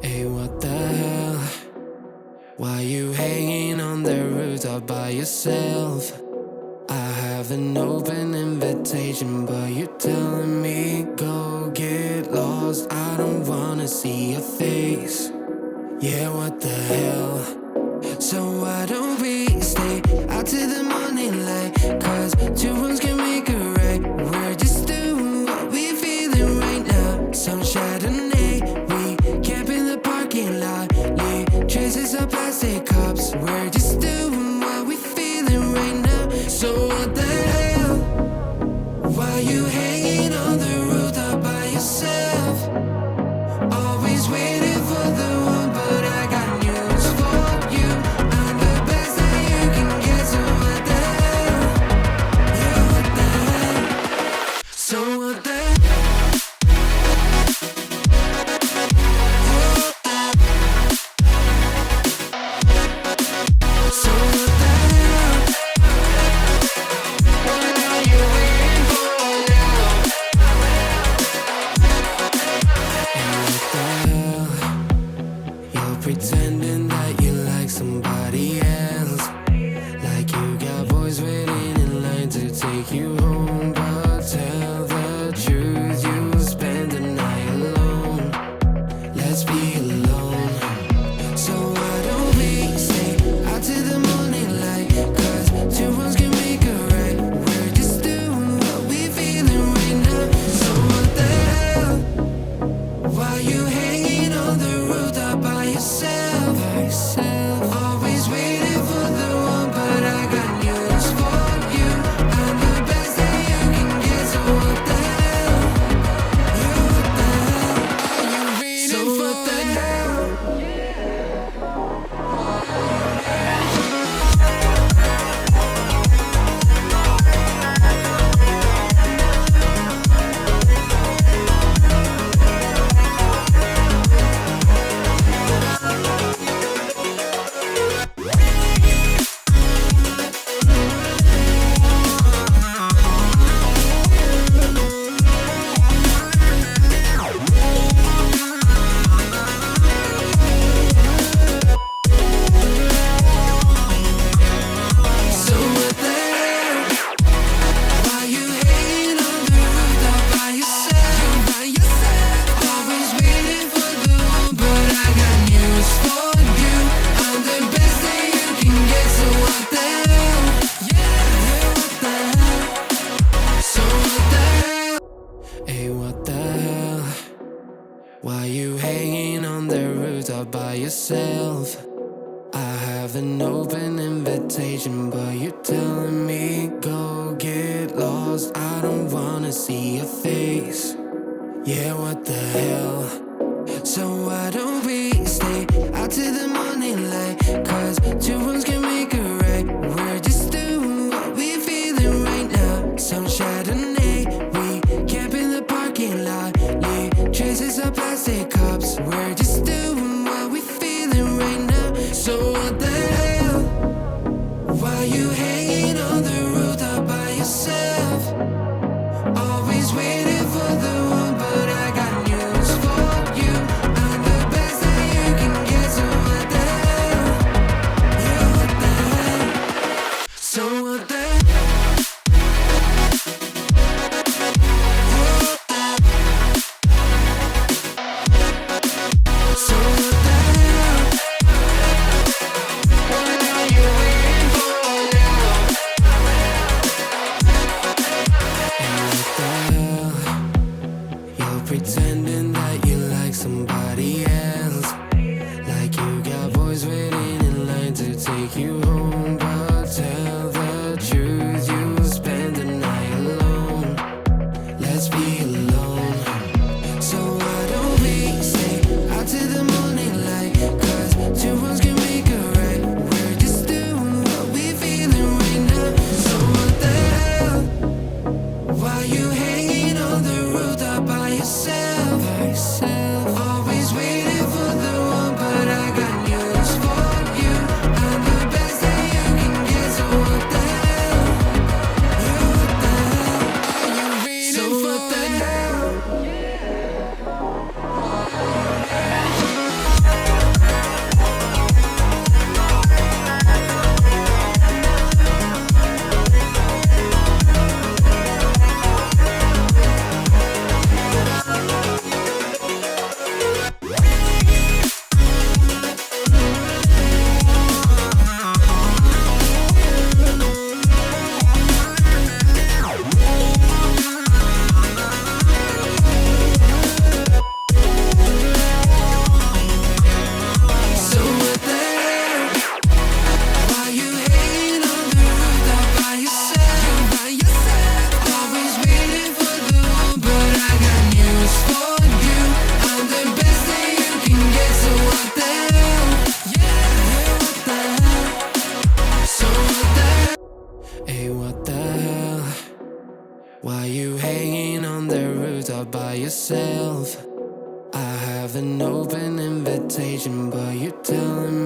Hey, what the hell? Why you hanging on the rooftop by yourself? I have an open invitation, but you're telling me go get lost. I don't wanna see your face. Yeah, what the hell? So why don't we stay out till the morning light? Cause two wrongs can make a right. We're just doing what we feeling right now. Some Chardonnay, we camp in the parking lot. Leave traces of plastic cups. We're just doing what we feeling right now. So what the hell? Why you hanging on the rooftop by yourself? Always waiting for the one, but I got news for you. I'm the best that you can get, so what the hell? Yeah, what the hell? So what the hell? So what the hell? What are you waiting for now? And what the hell? You're pretending that you like somebody else, like you got boys waiting in line to take you home. But tell the truth, you'll spend the night alone. Let's be alone. So why don't we stay out till the morning light? Cause two wrongs can make a right. We're just doing what we feeling right now. So what the hell? Why you hanging on the rooftop by yourself? Always waiting for the one, but I got news for you. I'm the best that you can get, so what the hell? Yeah, what the hell? Are you waiting so for what the hell? So what the hell? Why you hanging on the rooftop by yourself? Always waiting for the one, but I got news for you. I'm the best that you can get, so what the hell? Yeah, what the hell? So what the hell? Hey, what the hell? Why you hanging on the rooftop by yourself? I have an open invitation, but you're telling me go get lost. I don't wanna see your face. Yeah, what the hell? So why don't we stay out till the morning light? Cause two wrongs can make a right. We're just doing what we feeling right now. Some Chardonnay, we camp in the parking lot. Leave traces of plastic cups. We're just doing what we feeling right now. So what the hell? Why you hanging on the rooftop by yourself? Always waiting for the one, but I got news for you. I'm the best that you can get, so what the hell? Yeah, what the hell? So what the hell? So what the hell? What are you waiting for now? And what the hell? You're pretending that you like somebody else, like you got boys waiting in line to take you home. But tell the truth, you'll spend the night alone. Let's be alone. So why don't we stay out till the morning light? Cause two wrongs can make a right. We're just doing what we feeling right now. So what the hell? Why you hanging on the rooftop by yourself? Always waiting for the one, but I got news for you. I'm the best that you can get, so what the hell? Yeah, what the hell? Are you waiting so for what the hell? yourself. I have an open invitation, but you're telling me